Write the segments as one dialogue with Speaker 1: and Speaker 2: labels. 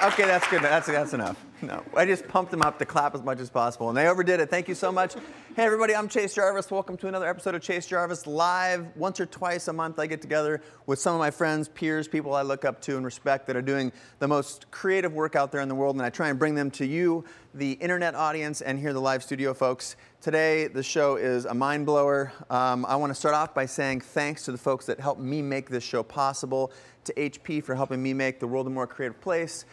Speaker 1: Okay, that's good. That's enough. No, I just pumped them up to clap as much as possible, and they overdid it. Thank you so much. Hey, everybody, I'm Chase Jarvis. Welcome to another episode of Chase Jarvis Live. Once or twice a month, I get together with some of my friends, peers, people I look up to and respect that are doing the most creative work out there in the world, and I try and bring them to you, the internet audience, and here, the live studio folks. Today, the show is a mind blower. I want to start off by saying thanks to the folks that helped me make this show possible, to HP for helping me make the world a more creative place,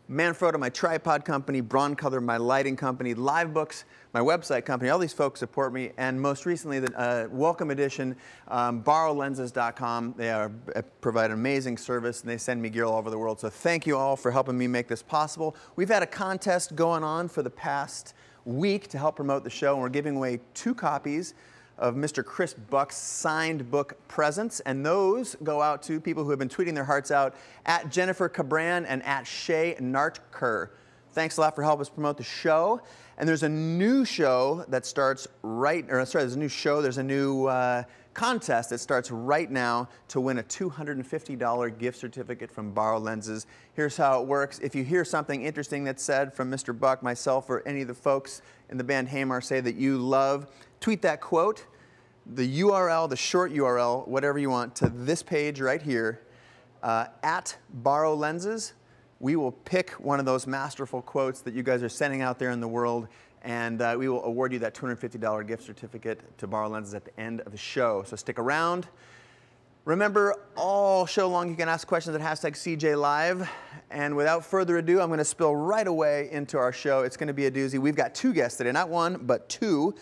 Speaker 1: Manfrotto, my tripod company, Broncolor, my lighting company, Livebooks, my website company. All these folks support me, and most recently, the welcome edition, borrowlenses.com. They provide an amazing service, and they send me gear all over the world. So thank you all for helping me make this possible. We've had a contest going on for the past week to help promote the show, and we're giving away 2 copies of Mr. Chris Buck's signed book presents, and those go out to people who have been tweeting their hearts out at Jennifer Cabran and at Shay Nartker. Thanks a lot for helping us promote the show. And there's a new show that starts there's a new contest that starts right now to win a $250 gift certificate from Borrow Lenses. Here's how it works. If you hear something interesting that's said from Mr. Buck, myself, or any of the folks in the band Hey Marseilles that you love, tweet that quote, the URL, the short URL, whatever you want, to this page right here, at Borrow Lenses. We will pick one of those masterful quotes that you guys are sending out there in the world, and we will award you that $250 gift certificate to Borrow Lenses at the end of the show. So stick around. Remember, all show long you can ask questions at #CJLive. And without further ado, I'm going to spill right away into our show. It's going to be a doozy. We've got 2 guests today, not 1, but 2.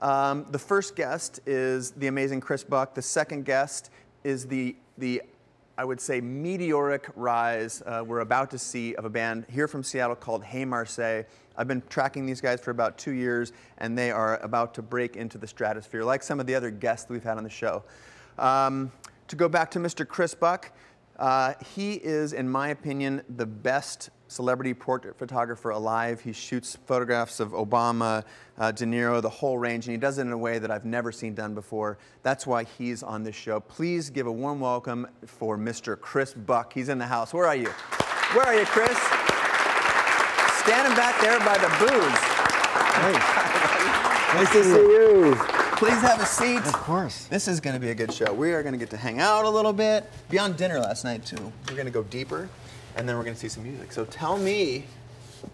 Speaker 1: The first guest is the amazing Chris Buck. The second guest is the I would say, meteoric rise we're about to see of a band here from Seattle called Hey Marseilles. I've been tracking these guys for about 2 years, and they are about to break into the stratosphere, like some of the other guests that we've had on the show. To go back to Mr. Chris Buck, he is, in my opinion, the best celebrity portrait photographer alive. He shoots photographs of Obama, De Niro, the whole range, and he does it in a way that I've never seen done before. That's why he's on this show. Please give a warm welcome for Mr. Chris Buck. He's in the house. Where are you? Where are you, Chris? Standing back there by the booze.
Speaker 2: Hey. Nice to see you.
Speaker 1: Please have a seat.
Speaker 2: Of course.
Speaker 1: This is going to be a good show. We are going to get to hang out a little bit. Beyond dinner last night, too. We're going to go deeper, and then we're going to see some music. So tell me,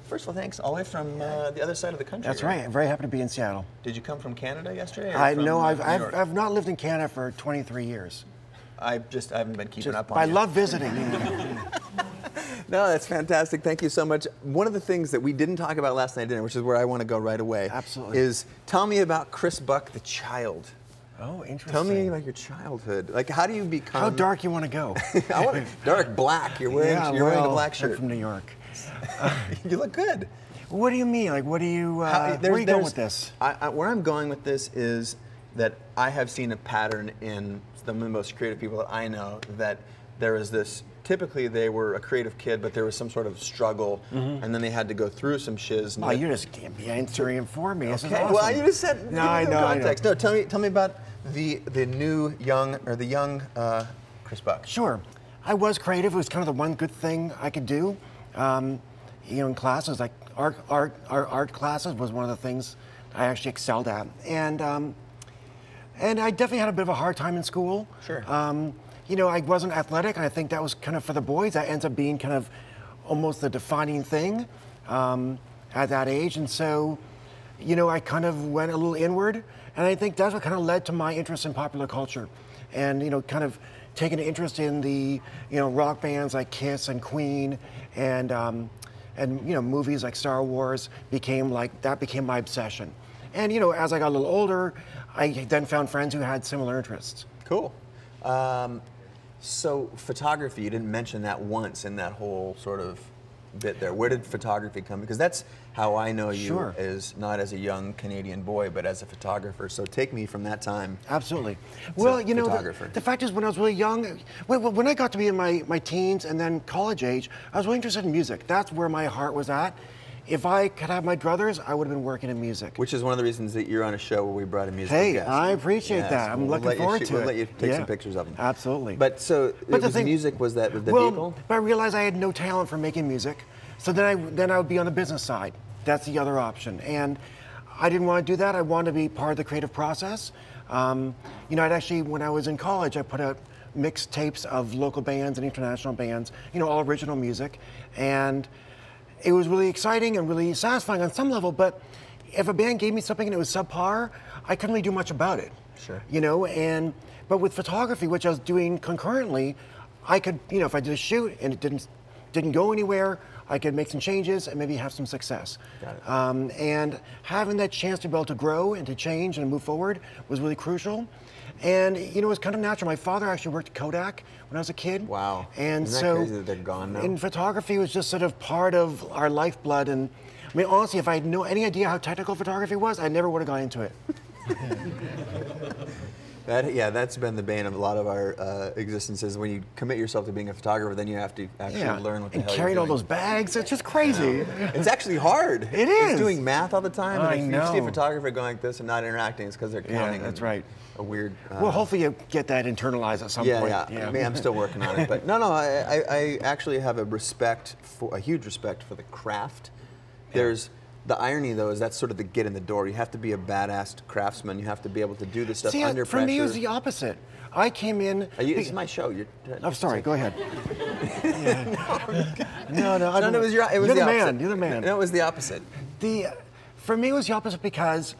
Speaker 1: first of all, thanks all the way from the other side of the country.
Speaker 2: That's right. I'm very happy to be in Seattle.
Speaker 1: Did you come from Canada yesterday?
Speaker 2: I've not lived in Canada for 23 years.
Speaker 1: I haven't been keeping up on
Speaker 2: I
Speaker 1: you.
Speaker 2: love visiting.
Speaker 1: No, that's fantastic. Thank you so much. One of the things that we didn't talk about last night at dinner, which is where I want to go right away,
Speaker 2: absolutely,
Speaker 1: is tell me about Chris Buck, the child.
Speaker 2: Oh, interesting.
Speaker 1: Tell me about your childhood. Like, how do you become...
Speaker 2: How dark you want to go?
Speaker 1: I want dark black. You're wearing the black shirt.
Speaker 2: I'm from New York.
Speaker 1: You look good.
Speaker 2: What do you mean? Like, what do you... where are you going with this?
Speaker 1: Where I'm going with this is that I have seen a pattern in some of the most creative people that I know, that there is this... Typically, they were a creative kid, but there was some sort of struggle, and then they had to go through some shiz.
Speaker 2: Oh, you just can't be answering for me. This is awesome.
Speaker 1: Well, you just said
Speaker 2: no, I know.
Speaker 1: Context. No, tell me about the young Chris Buck.
Speaker 2: Sure, I was creative. It was kind of the one good thing I could do. In classes like art classes was one of the things I actually excelled at, and I definitely had a bit of a hard time in school.
Speaker 1: Sure.
Speaker 2: I wasn't athletic, and I think that was kind of for the boys. That ends up being kind of almost the defining thing at that age. And so, I kind of went a little inward, and I think that's what kind of led to my interest in popular culture. And, kind of taking an interest in the, rock bands like Kiss and Queen, and movies like Star Wars became my obsession. And, as I got a little older, I then found friends who had similar interests.
Speaker 1: Cool. So photography, you didn't mention that once in that whole sort of bit there. Where did photography come? Because that's how I know you,
Speaker 2: Sure.
Speaker 1: is not as a young Canadian boy, but as a photographer. So take me from that time.
Speaker 2: Absolutely. Well, you know,
Speaker 1: photographer.
Speaker 2: the fact is, when I was really young, when I got to be in my teens and then college age, I was really interested in music. That's where my heart was at. If I could have my druthers, I would have been working in music.
Speaker 1: Which is one of the reasons that you're on a show where we brought a musical
Speaker 2: Hey,
Speaker 1: guest.
Speaker 2: I appreciate that. I'm looking forward to it.
Speaker 1: We'll let you take some pictures of them.
Speaker 2: Absolutely.
Speaker 1: But so, music was that the vehicle?
Speaker 2: But I realized I had no talent for making music, so then I would be on the business side. That's the other option, and I didn't want to do that. I wanted to be part of the creative process. You know, I'd actually, when I was in college, I put out mixed tapes of local bands and international bands. You know, all original music, and it was really exciting and really satisfying on some level, but if a band gave me something and it was subpar, I couldn't really do much about it.
Speaker 1: Sure.
Speaker 2: You know, but with photography, which I was doing concurrently, I could, you know, if I did a shoot and it didn't go anywhere, I could make some changes and maybe have some success.
Speaker 1: Got it.
Speaker 2: And having that chance to be able to grow and to change and move forward was really crucial. And you know, it was kind of natural. My father actually worked at Kodak when I was a kid.
Speaker 1: Wow.
Speaker 2: And
Speaker 1: Isn't that
Speaker 2: so
Speaker 1: crazy that they're gone now?
Speaker 2: And photography was just sort of part of our lifeblood. And I mean, honestly, if I had any idea how technical photography was, I never would have gone into it.
Speaker 1: That's been the bane of a lot of our existences. When you commit yourself to being a photographer, then you have to actually learn what the hell you're
Speaker 2: carrying all
Speaker 1: doing.
Speaker 2: those bags, it's just crazy.
Speaker 1: It's actually hard.
Speaker 2: It is.
Speaker 1: It's doing math all the time.
Speaker 2: I
Speaker 1: and if you see a
Speaker 2: know.
Speaker 1: photographer going like this and not interacting, it's because they're counting.
Speaker 2: Yeah, that's right.
Speaker 1: A weird.
Speaker 2: Well, hopefully you get that internalized at some point.
Speaker 1: Yeah. I mean, I'm still working on it, but no. I actually have a huge respect for the craft. There's the irony, though, is that's sort of the get in the door. You have to be a badass craftsman. You have to be able to do this stuff under pressure.
Speaker 2: For me, it was the opposite. I came in.
Speaker 1: This is my show.
Speaker 2: I'm sorry. Go ahead. No.
Speaker 1: It was
Speaker 2: you're
Speaker 1: the
Speaker 2: the
Speaker 1: opposite.
Speaker 2: man. You're the man.
Speaker 1: No, it was the opposite.
Speaker 2: For me, it was the opposite because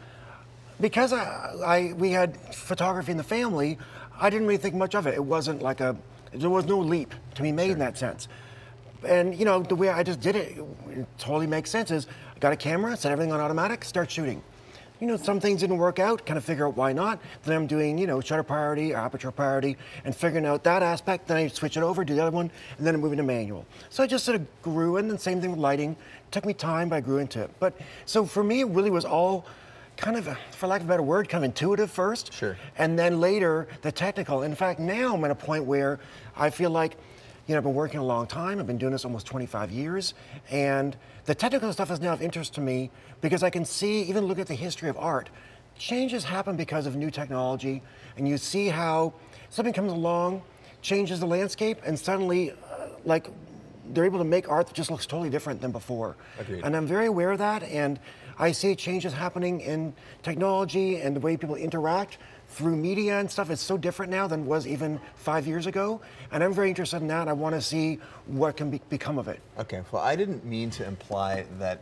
Speaker 2: we had photography in the family. I didn't really think much of it. It wasn't like there was no leap to be made in that sense. And you know, the way I just did it totally makes sense. Is I got a camera, set everything on automatic, start shooting. You know, some things didn't work out, kind of figure out why not. Then I'm doing, you know, shutter priority, aperture priority, and figuring out that aspect. Then I switch it over, do the other one, and then I'm moving to manual. So I just sort of grew, and then same thing with lighting. It took me time, but I grew into it. But so for me, it really was all kind of, for lack of a better word, kind of intuitive first.
Speaker 1: Sure.
Speaker 2: And then later, the technical. In fact, now I'm at a point where I feel like, you know, I've been working a long time. I've been doing this almost 25 years. And the technical stuff is now of interest to me because I can see, even look at the history of art, changes happen because of new technology. And you see how something comes along, changes the landscape, and suddenly, they're able to make art that just looks totally different than before.
Speaker 1: Agreed.
Speaker 2: And I'm very aware of that. And I see changes happening in technology and the way people interact through media and stuff. It's so different now than it was even 5 years ago. And I'm very interested in that. I want to see what can become of it.
Speaker 1: Okay, well, I didn't mean to imply that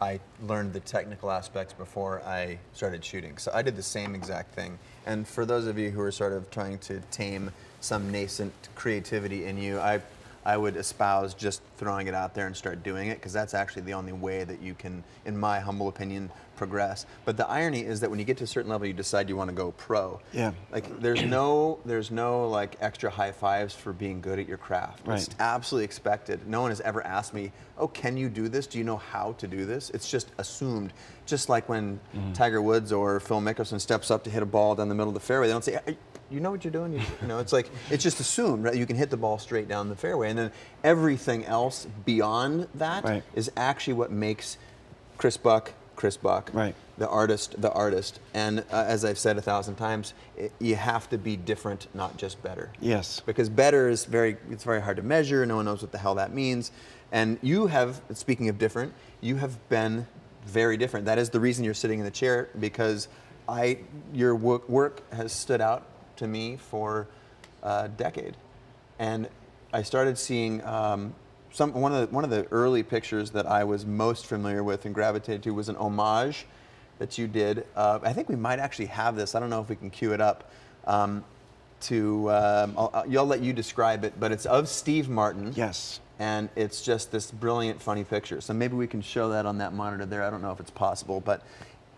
Speaker 1: I learned the technical aspects before I started shooting. So I did the same exact thing. And for those of you who are sort of trying to tame some nascent creativity in you, I would espouse just throwing it out there and start doing it, because that's actually the only way that you can, in my humble opinion, progress. But the irony is that when you get to a certain level, you decide you want to go pro.
Speaker 2: Yeah.
Speaker 1: Like there's no like extra high fives for being good at your craft.
Speaker 2: Right.
Speaker 1: It's absolutely expected. No one has ever asked me, "Oh, can you do this? Do you know how to do this?" It's just assumed. Just like when Tiger Woods or Phil Mickelson steps up to hit a ball down the middle of the fairway, they don't say, "You know what you're doing?" You know, it's like it's just assumed, right? You can hit the ball straight down the fairway, and then everything else beyond that is actually what makes Chris Buck,
Speaker 2: right.
Speaker 1: the artist. And as I've said 1,000 times, you have to be different, not just better.
Speaker 2: Yes.
Speaker 1: Because better is very hard to measure. No one knows what the hell that means. And you have, speaking of different, you have been very different. That is the reason you're sitting in the chair, because your work has stood out to me for a decade. And I started seeing one of the early pictures that I was most familiar with and gravitated to was an homage that you did. I think we might actually have this. I don't know if we can cue it up. I'll let you describe it, but it's of Steve Martin.
Speaker 2: Yes.
Speaker 1: And it's just this brilliant, funny picture. So maybe we can show that on that monitor there. I don't know if it's possible, but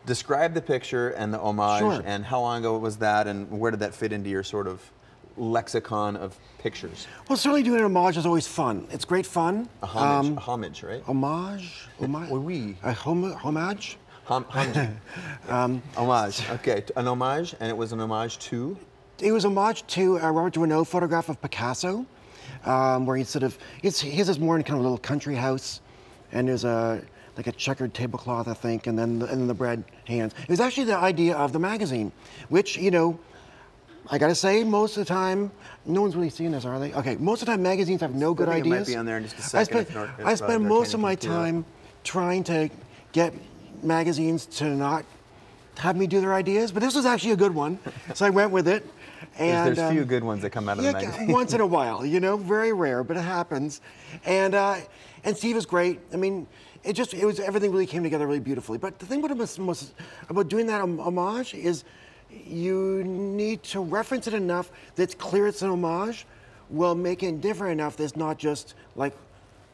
Speaker 1: describe the picture and the homage.
Speaker 2: Sure.
Speaker 1: And how long ago was that, and where did that fit into your sort of lexicon of pictures?
Speaker 2: Well, certainly doing an homage is always fun. It's great fun.
Speaker 1: A homage, right?
Speaker 2: Homage?
Speaker 1: Oui.
Speaker 2: A homage?
Speaker 1: Homage. Homage. Okay, an homage, and it was an homage to?
Speaker 2: It was an homage to a Robert Duaneau photograph of Picasso, where he has more in kind of a little country house, and there's like a checkered tablecloth, I think, and then the bread hands. It was actually the idea of the magazine, which, you know, I gotta say, most of the time, no one's really seeing this, are they? Okay, most of the time magazines have no good ideas.
Speaker 1: It might be on there in just a second.
Speaker 2: I spend most of my time trying to get magazines to not have me do their ideas, but this was actually a good one, so I went with it. And
Speaker 1: there's few good ones that come out of the magazine.
Speaker 2: Once in a while, you know, very rare, but it happens. And Steve is great. I mean, everything really came together really beautifully. But the thing about doing that homage is you need to reference it enough that it's clear it's an homage, while making it different enough that it's not just like,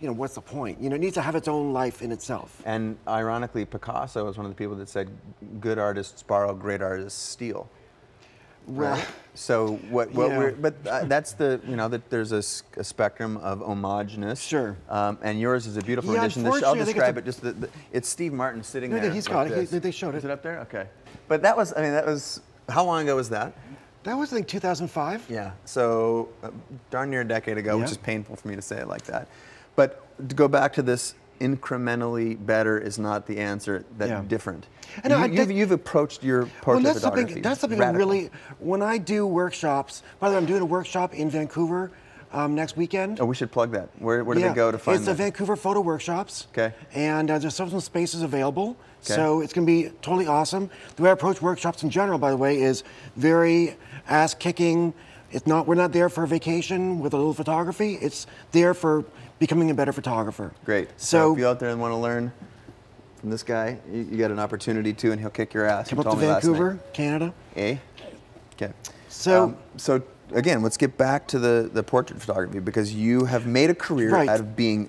Speaker 2: you know, what's the point? You know, it needs to have its own life in itself.
Speaker 1: And ironically, Picasso was one of the people that said, good artists borrow, great artists steal.
Speaker 2: Well,
Speaker 1: right? So that's that there's a spectrum of homageness.
Speaker 2: Sure.
Speaker 1: And yours is a beautiful rendition. I'll describe it. It's Steve Martin sitting there.
Speaker 2: He's got it. They showed it.
Speaker 1: Is it up there? Okay. But that was, how long ago was that?
Speaker 2: That was, I think, 2005.
Speaker 1: Yeah. So darn near a decade ago, which is painful for me to say it like that. But to go back to this, incrementally better is not the answer. Different. And you've approached your portrait photography.
Speaker 2: That's something I really. When I do workshops. By the way, I'm doing a workshop in Vancouver next weekend.
Speaker 1: Oh, we should plug that. Where do they go to find?
Speaker 2: It's the Vancouver Photo Workshops.
Speaker 1: Okay.
Speaker 2: And there's some spaces available. Okay. So it's going to be totally awesome. The way I approach workshops in general, by the way, is very ass-kicking. We're not there for a vacation with a little photography. It's there for becoming a better photographer.
Speaker 1: Great. So if you're out there and want to learn from this guy, you got an opportunity to, and he'll kick your ass.
Speaker 2: Come up to Vancouver, Canada.
Speaker 1: Okay. So again, let's get back to the portrait photography, because you have made a career out of being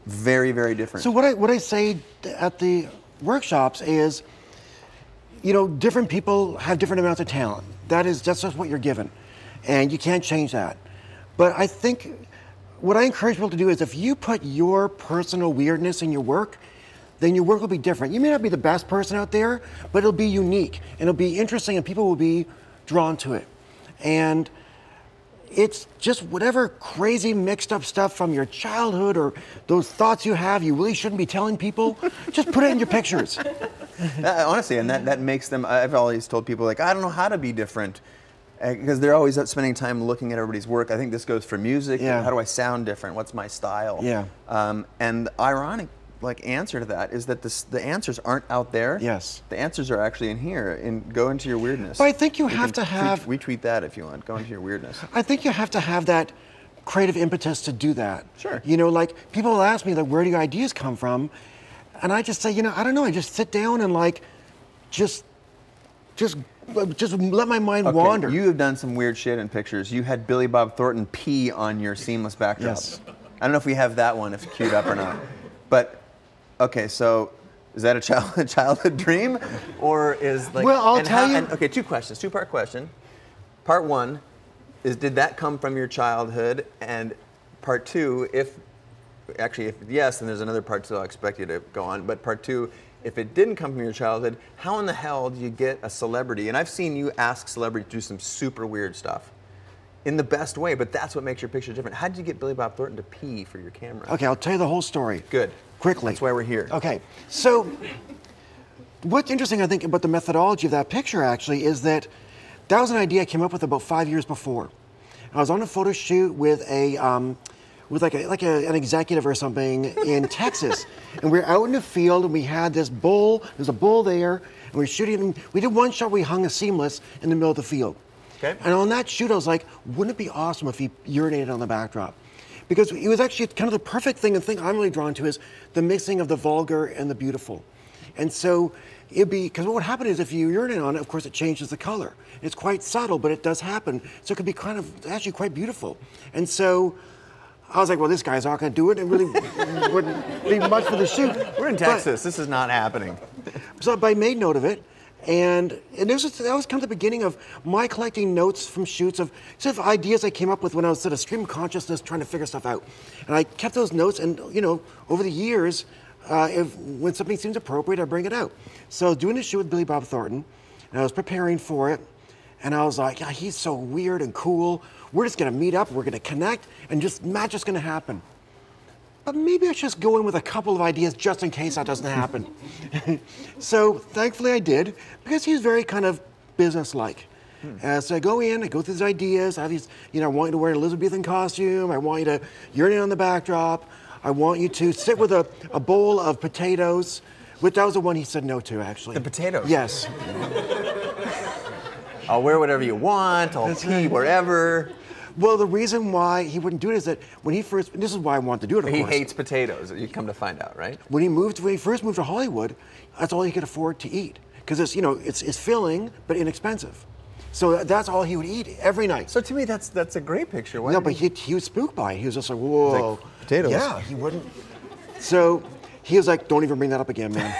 Speaker 1: very, very different.
Speaker 2: So what I say at the workshops is, you know, different people have different amounts of talent. That's just what you're given, and you can't change that. But I think what I encourage people to do is, if you put your personal weirdness in your work, then your work will be different. You may not be the best person out there, but it'll be unique, and it'll be interesting, and people will be drawn to it. And it's just whatever crazy mixed up stuff from your childhood or those thoughts you have you really shouldn't be telling people, just put it in your pictures.
Speaker 1: Honestly, and that makes them, I've always told people, like, I don't know how to be different, because they're always spending time looking at everybody's work. I think this goes for music. How do I sound different? What's my style? And the ironic answer to that is that the answers aren't out there.
Speaker 2: Yes.
Speaker 1: The answers are actually in here. Go into your weirdness.
Speaker 2: But I think you have to have...
Speaker 1: Retweet that if you want. Go into your weirdness.
Speaker 2: I think you have to have that creative impetus to do that.
Speaker 1: Sure.
Speaker 2: You know, like, people will ask me, like, where do your ideas come from? And I just say, you know, I don't know. I just sit down and, like, just let my mind wander.
Speaker 1: You have done some weird shit in pictures. You had Billy Bob Thornton pee on your seamless backdrop.
Speaker 2: Yes.
Speaker 1: I don't know if we have that one, if it's queued up or not. But, okay, so is that a childhood dream? Or is, like...
Speaker 2: Well, I'll tell you...
Speaker 1: Okay, two-part question. Part one is, did that come from your childhood? And part two, if yes, then there's another part two I'll expect you to go on. But part two, if it didn't come from your childhood, how in the hell do you get a celebrity? And I've seen you ask celebrities to do some super weird stuff in the best way, but that's what makes your picture different. How did you get Billy Bob Thornton to pee for your camera?
Speaker 2: Okay, I'll tell you the whole story.
Speaker 1: Good.
Speaker 2: Quickly.
Speaker 1: That's why we're here.
Speaker 2: Okay, so what's interesting, I think, about the methodology of that picture, actually, is that was an idea I came up with about 5 years before. I was on a photo shoot with an executive or something in Texas, and we were out in the field, and we had this bull. There's a bull there, and we were shooting. We did one shot where we hung a seamless in the middle of the field.
Speaker 1: Okay.
Speaker 2: And on that shoot, I was like, wouldn't it be awesome if he urinated on the backdrop? Because it was actually kind of the perfect thing. And the thing I'm really drawn to is the mixing of the vulgar and the beautiful. And so it'd be, because what would happen is if you urinate on it, of course, it changes the color. It's quite subtle, but it does happen. So it could be kind of actually quite beautiful. And so I was like, well, this guy's not going to do it. It really wouldn't be much for the shoot.
Speaker 1: We're in Texas. This is not happening.
Speaker 2: So I made note of it. And that was kind of the beginning of my collecting notes from shoots of sort of ideas I came up with when I was sort of stream of consciousness trying to figure stuff out. And I kept those notes, and over the years, when something seems appropriate, I bring it out. So I was doing a shoot with Billy Bob Thornton, and I was preparing for it, and I was like, yeah, he's so weird and cool. We're just gonna meet up, we're gonna connect, and magic's gonna happen. But maybe I should just go in with a couple of ideas just in case that doesn't happen. So thankfully I did, because he's very kind of business-like. So I go in, I go through these ideas, I have these, I want you to wear an Elizabethan costume, I want you to urinate on the backdrop, I want you to sit with a bowl of potatoes, which that was the one he said no to, actually.
Speaker 1: The potatoes?
Speaker 2: Yes.
Speaker 1: I'll wear whatever you want, I'll pee wherever.
Speaker 2: Well, the reason why he wouldn't do it is that when he first, this is why I wanted to do it, of course.
Speaker 1: He hates potatoes, you come to find out, right?
Speaker 2: When he first moved to Hollywood, that's all he could afford to eat. Because it's filling, but inexpensive. So that's all he would eat every night.
Speaker 1: So to me, that's a great picture. Why
Speaker 2: no, but he was spooked by it. He was just like, whoa.
Speaker 1: Like, potatoes.
Speaker 2: Yeah, he wouldn't. So he was like, don't even bring that up again, man.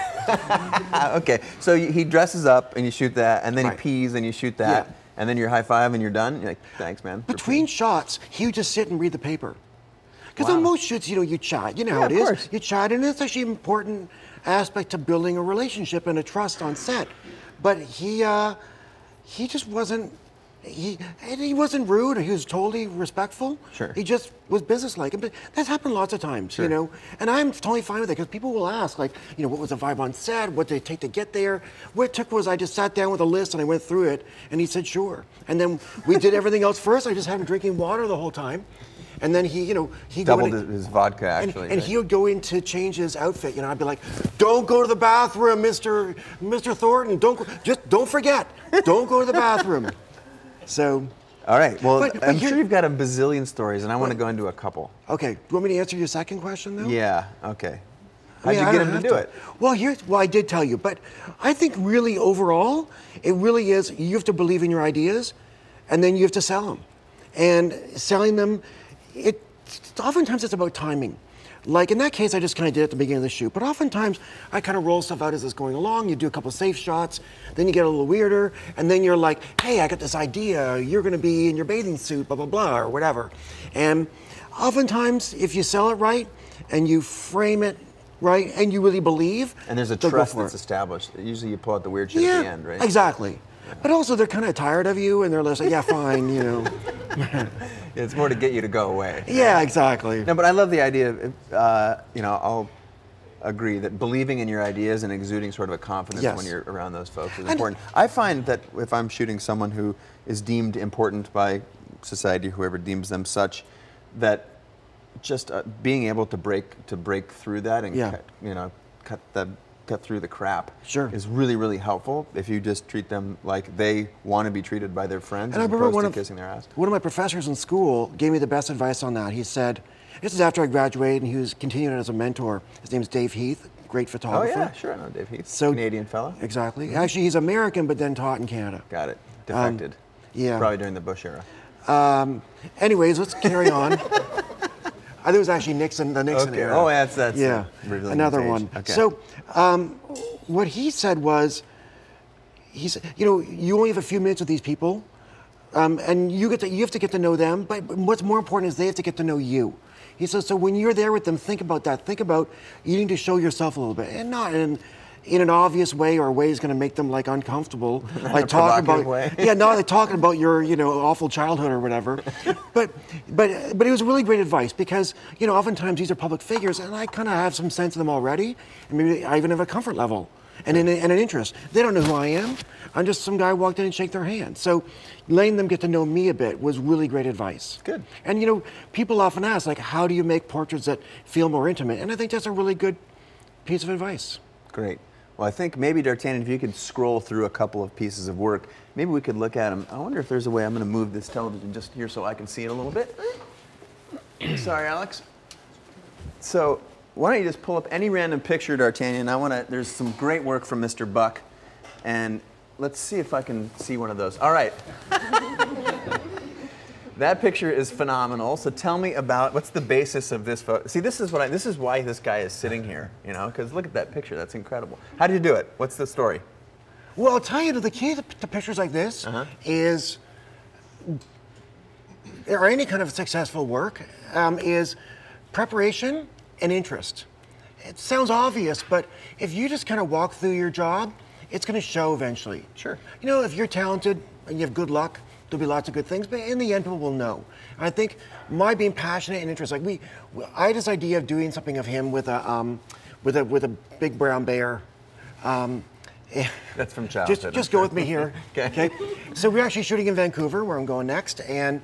Speaker 1: Okay, so he dresses up and you shoot that, and then
Speaker 2: Right.
Speaker 1: he pees and you shoot that.
Speaker 2: Yeah.
Speaker 1: And then you're high five and you're done. You're like, thanks, man.
Speaker 2: Between shots, he would just sit and read the paper. Because on most shoots, you chat. You know how
Speaker 1: Yeah,
Speaker 2: it
Speaker 1: of
Speaker 2: is.
Speaker 1: course.
Speaker 2: You chat, and it's actually an important aspect to building a relationship and a trust on set. But he just wasn't. He wasn't rude. He was totally respectful.
Speaker 1: Sure.
Speaker 2: He just was businesslike. But that's happened lots of times,
Speaker 1: Sure.
Speaker 2: And I'm totally fine with it because people will ask, like, what was the vibe on set? What did it take to get there? What it took was I just sat down with a list and I went through it, and he said sure. And then we did everything else first. I just had him drinking water the whole time, and then he
Speaker 1: Doubled his vodka, actually.
Speaker 2: and
Speaker 1: right?
Speaker 2: he would go in to change his outfit. I'd be like, "Don't go to the bathroom, Mr. Thornton. Don't forget. Don't go to the bathroom." So.
Speaker 1: All right, well,
Speaker 2: But
Speaker 1: I'm sure you've got a bazillion stories, and I want to go into a couple.
Speaker 2: Okay, do you want me to answer your second question, though?
Speaker 1: Yeah, okay.
Speaker 2: I mean,
Speaker 1: How'd
Speaker 2: I
Speaker 1: you
Speaker 2: don't
Speaker 1: get him
Speaker 2: have
Speaker 1: to do it?
Speaker 2: Well, I did tell you, but I think really overall, it really is, you have to believe in your ideas, and then you have to sell them. And selling them, oftentimes it's about timing. Like in that case, I just kind of did it at the beginning of the shoot. But oftentimes, I kind of roll stuff out as it's going along. You do a couple safe shots, then you get a little weirder, and then you're like, hey, I got this idea. You're going to be in your bathing suit, blah, blah, blah, or whatever. And oftentimes, if you sell it right, and you frame it right, and you really believe,
Speaker 1: And there's a
Speaker 2: they'll go
Speaker 1: trust
Speaker 2: for
Speaker 1: that's
Speaker 2: it.
Speaker 1: established. Usually you pull out the weird shit at the end, right?
Speaker 2: Exactly. But also, they're kind of tired of you, and they're just like, yeah, fine,
Speaker 1: It's more to get you to go away.
Speaker 2: Yeah, exactly.
Speaker 1: No, but I love the idea of, I'll agree that believing in your ideas and exuding sort of a confidence
Speaker 2: Yes.
Speaker 1: when you're around those folks is important. I find that if I'm shooting someone who is deemed important by society, whoever deems them such, that just being able to break through that and cut through the crap
Speaker 2: Sure.
Speaker 1: is really, really helpful if you just treat them like they want to be treated by their friends
Speaker 2: And I
Speaker 1: as
Speaker 2: remember
Speaker 1: opposed to kissing their ass.
Speaker 2: one of my professors in school gave me the best advice on that. He said, this is after I graduated, and he was continuing as a mentor. His name's Dave Heath, great
Speaker 1: Oh
Speaker 2: photographer.
Speaker 1: yeah, sure, I know Dave Heath.
Speaker 2: So-
Speaker 1: Canadian fellow.
Speaker 2: Exactly. Actually, he's American, but then taught in Canada.
Speaker 1: Got it. Defected.
Speaker 2: Yeah.
Speaker 1: Probably during the Bush era.
Speaker 2: Anyways, let's carry on. I think it was actually the Nixon
Speaker 1: Okay.
Speaker 2: era.
Speaker 1: Oh, that's
Speaker 2: yeah,
Speaker 1: really
Speaker 2: another
Speaker 1: age.
Speaker 2: one.
Speaker 1: Okay.
Speaker 2: So, what he said was, he said, you only have a few minutes with these people, and you have to get to know them. But what's more important is they have to get to know you. He says, so when you're there with them, think about that. Think about you need to show yourself a little bit, and not in an obvious way or a way is going to make them like uncomfortable, like talking about
Speaker 1: way.
Speaker 2: not like talking about your awful childhood or whatever. but it was really great advice because oftentimes these are public figures and I kind of have some sense of them already, and maybe I even have a comfort level and an interest. They don't know who I am. I'm just some guy who walked in and shake their hand. So letting them get to know me a bit was really great advice.
Speaker 1: Good.
Speaker 2: And people often ask like, how do you make portraits that feel more intimate? And I think that's a really good piece of advice.
Speaker 1: Great. Well, I think maybe, D'Artagnan, if you could scroll through a couple of pieces of work, maybe we could look at them. I wonder if there's a way. I'm going to move this television just here so I can see it a little bit. Sorry, Alex. So why don't you just pull up any random picture, D'Artagnan. There's some great work from Mr. Buck, and let's see if I can see one of those. All right. That picture is phenomenal. So tell me about what's the basis of this photo. See, this is why this guy is sitting here, because look at that picture. That's incredible. How did you do it? What's the story?
Speaker 2: Well, I'll tell you, the key to pictures like this is, or any kind of successful work, is preparation and interest. It sounds obvious, but if you just kind of walk through your job, it's going to show eventually.
Speaker 1: Sure.
Speaker 2: You know, if you're talented and you have good luck, there'll be lots of good things, but in the end, people will know. And I think my being passionate and interested, like I had this idea of doing something of him with a big brown bear.
Speaker 1: That's from childhood.
Speaker 2: Just go with me here.
Speaker 1: Okay.
Speaker 2: So we're actually shooting in Vancouver, where I'm going next, and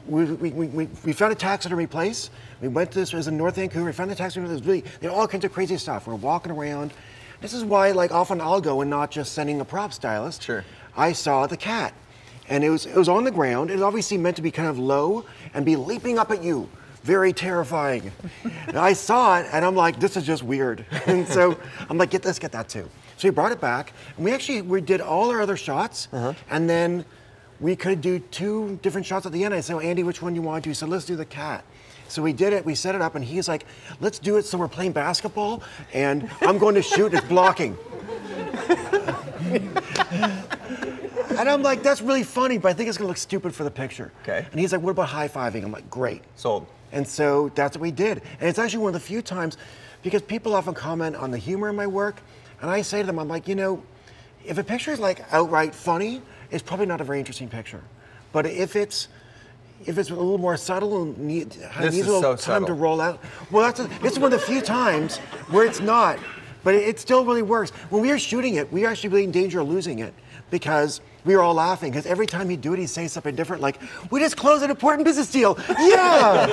Speaker 2: we found a taxidermy place. We went to this, it was in North Vancouver. We found the taxidermy place. They had all kinds of crazy stuff. We're walking around. This is why, like, often I'll go and not just sending a prop stylist.
Speaker 1: Sure.
Speaker 2: I saw the cat, and it was on the ground. It was obviously meant to be kind of low and be leaping up at you. Very terrifying. And I saw it, and I'm like, this is just weird. And so I'm like, let's get that too. So we brought it back, and we did all our other shots, and then we could do 2 different shots at the end. I said, well, Andy, which one do you want to do? He said, let's do the cat. So we did it, we set it up, and he's like, let's do it so we're playing basketball, and I'm going to shoot, it's blocking. And I'm like, that's really funny, but I think it's gonna look stupid for the picture.
Speaker 1: Okay.
Speaker 2: And he's like, what about high-fiving? I'm like, great.
Speaker 1: Sold.
Speaker 2: And so that's what we did. And it's actually one of the few times, because people often comment on the humor in my work, and I say to them, I'm like, you know, if a picture is like outright funny, it's probably not a very interesting picture. But if it's a little more subtle and needs a little time to roll out, well, it's one of the few times where it's not, but it still really works. When we were shooting it, we were actually really in danger of losing it because we were all laughing because every time he'd do it, he'd say something different, like, we just closed an important business deal. Yeah!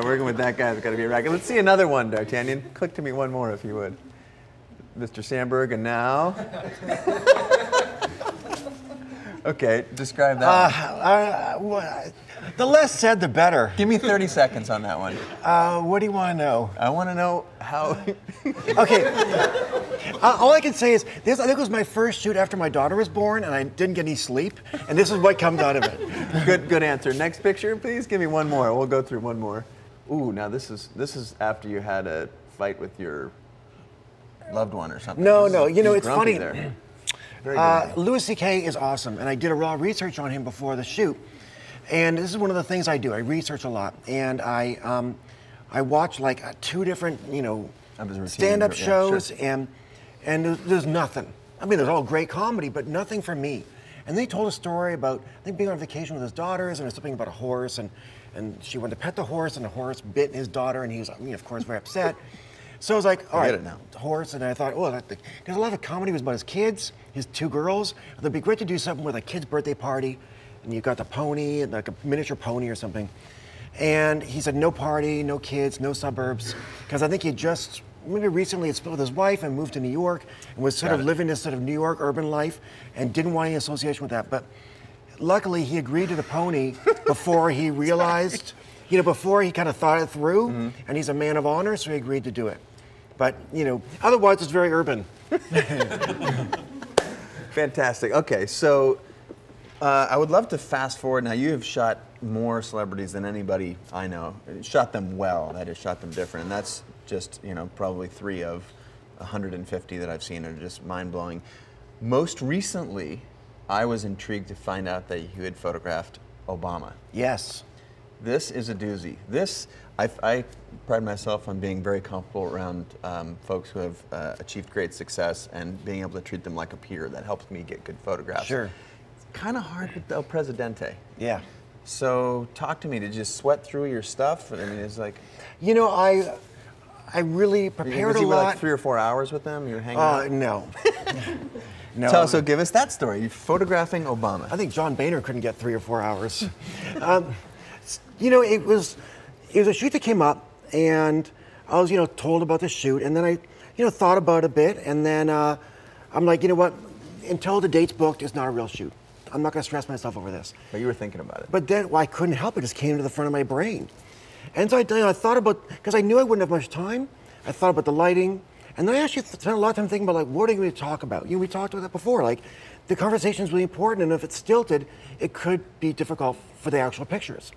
Speaker 1: Working with that guy's got to be a racket. Let's see another one, D'Artagnan. Click to me one more if you would. Mr. Sandberg, and now. Okay, describe that one.
Speaker 2: The less said, the better.
Speaker 1: Give me 30 seconds on that one.
Speaker 2: What do you want to know?
Speaker 1: I want to know how.
Speaker 2: Okay. All I can say is, this, I think it was my first shoot after my daughter was born, and I didn't get any sleep, and this is what comes out of it.
Speaker 1: Good answer. Next picture, please. Give me one more. We'll go through one more. Ooh, now this is after you had a fight with your loved one or something.
Speaker 2: No. You know, it's funny.
Speaker 1: Louis
Speaker 2: C.K. is awesome, and I did a lot of research on him before the shoot. And this is one of the things I do. I research a lot, and I watch like 2 different, stand-up shows,
Speaker 1: sure.
Speaker 2: and there's nothing. I mean, there's all great comedy, but nothing for me. And they told a story about, I think, being on vacation with his daughters, and there's something about a horse, and she went to pet the horse, and the horse bit his daughter, and he was, of course, very upset. So I was like, all right, the horse, and I thought, because a lot of comedy was about his kids, his 2 girls. It'd be great to do something with a kid's birthday party, and you got the pony, like a miniature pony or something. And he said, no party, no kids, no suburbs, because I think he just, maybe recently had split with his wife and moved to New York, and was sort of living this sort of New York urban life, and didn't want any association with that. But luckily, he agreed to the pony before he realized, before he kind of thought it through, and he's a man of honor, so he agreed to do it. But, otherwise it's very urban.
Speaker 1: Fantastic. Okay, so I would love to fast forward. Now, you have shot more celebrities than anybody I know. Shot them well, that is, shot them different. And that's just, probably 3 of 150 that I've seen are just mind-blowing. Most recently, I was intrigued to find out that you had photographed Obama.
Speaker 2: Yes.
Speaker 1: This is a doozy. I pride myself on being very comfortable around folks who have achieved great success and being able to treat them like a peer. That helps me get good photographs.
Speaker 2: Sure.
Speaker 1: It's kind of hard with El Presidente.
Speaker 2: Yeah.
Speaker 1: So talk to me. Did you sweat through your stuff? I mean, it's like...
Speaker 2: I really prepared a lot.
Speaker 1: Was you like 3 or 4 hours with them? You were hanging out?
Speaker 2: No.
Speaker 1: No. So give us that story. You're photographing Obama.
Speaker 2: I think John Boehner couldn't get 3 or 4 hours. It was a shoot that came up, and I was, told about the shoot, and then I, thought about it a bit, and then I'm like, you know what? Until the date's booked, it's not a real shoot. I'm not going to stress myself over this.
Speaker 1: But you were thinking about it.
Speaker 2: But then, I couldn't help it. It just came to the front of my brain. And so I thought about, because I knew I wouldn't have much time, I thought about the lighting, and then I actually spent a lot of time thinking about, like, what are you going to talk about? We talked about that before. Like, the conversation is really important, and if it's stilted, it could be difficult for the actual pictures.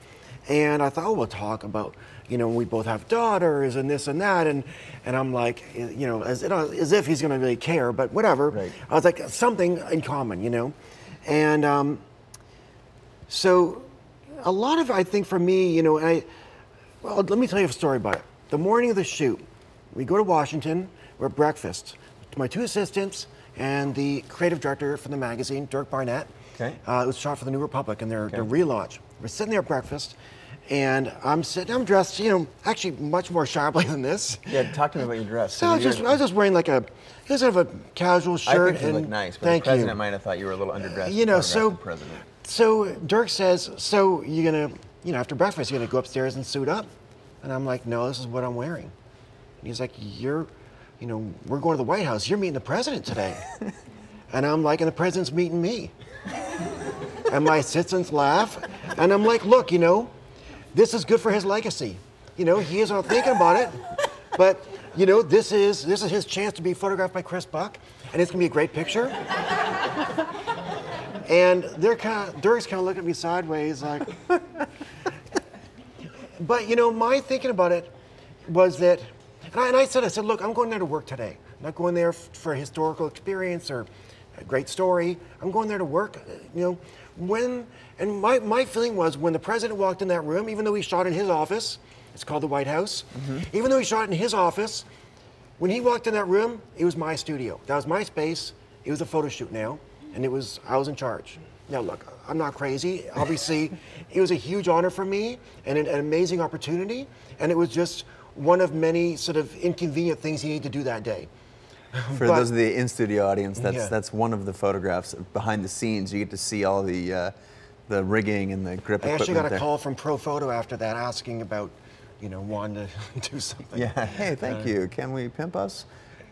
Speaker 2: And I thought, oh, we'll talk about, we both have daughters and this and that. And I'm like, as if he's going to really care, but whatever.
Speaker 1: Right.
Speaker 2: I was like, something in common, And so a lot of, I think for me, well, let me tell you a story about it. The morning of the shoot, we go to Washington, we're at breakfast. My 2 assistants and the creative director from the magazine, Dirk Barnett.
Speaker 1: Okay.
Speaker 2: It was shot for the New Republic and their relaunch. We're sitting there at breakfast, and I'm dressed, actually much more sharply than this.
Speaker 1: Yeah, talk to me about your dress.
Speaker 2: So I was just wearing like sort of a casual shirt.
Speaker 1: I think you look nice, but
Speaker 2: thank
Speaker 1: the president
Speaker 2: you.
Speaker 1: might have thought you were a little underdressed.
Speaker 2: So Dirk says, so you're gonna, after breakfast, you're gonna go upstairs and suit up? And I'm like, no, this is what I'm wearing. And he's like, we're going to the White House. You're meeting the president today. And I'm like, and the president's meeting me. And my assistants laugh. And I'm like, look, this is good for his legacy. He is not thinking about it. But, this is his chance to be photographed by Chris Buck. And it's going to be a great picture. And Dirk's kind of looking at me sideways like. But, my thinking about it was that, and I said, look, I'm going there to work today. I'm not going there for a historical experience or a great story. I'm going there to work, and my feeling was when the president walked in that room, even though he shot in his office, it's called the White House, even though he shot in his office, when he walked in that room, it was my studio. That was my space. It was a photo shoot now, and I was in charge. Now look, I'm not crazy. Obviously, it was a huge honor for me and an amazing opportunity, and it was just one of many sort of inconvenient things he needed to do that day.
Speaker 1: For those of the in-studio audience, that's one of the photographs behind the scenes. You get to see all the rigging and the grip equipment.
Speaker 2: I actually got a
Speaker 1: there.
Speaker 2: call from Pro Photo after that asking about, wanting to do something.
Speaker 1: Yeah, hey, thank you. Can we pimp us?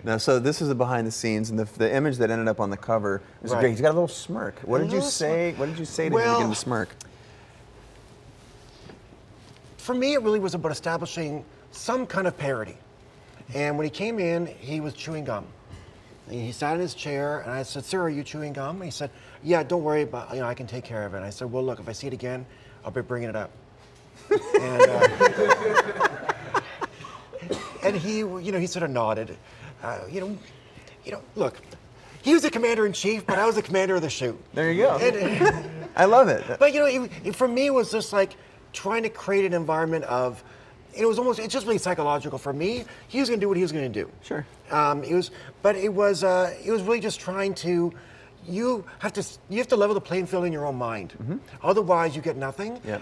Speaker 1: No, so this is the behind the scenes, and the image that ended up on the cover was great. He's got a little smirk. What did you say? What did you say to him to get him to smirk?
Speaker 2: For me, it really was about establishing some kind of parody. And when he came in, he was chewing gum. And he sat in his chair, and I said, "Sir, are you chewing gum?" And he said, "Yeah, don't worry about, I can take care of it." And I said, "Well, look, if I see it again, I'll be bringing it up." And he, he sort of nodded. Look, he was the commander-in-chief, but I was the commander of the shoot.
Speaker 1: There you go. I love it.
Speaker 2: But for me, it was just like trying to create an environment of. It's just really psychological for me. He was going to do what he was going to do.
Speaker 1: Sure.
Speaker 2: It was really just trying to. You have to level the playing field in your own mind. Otherwise, you get nothing.
Speaker 1: Yeah.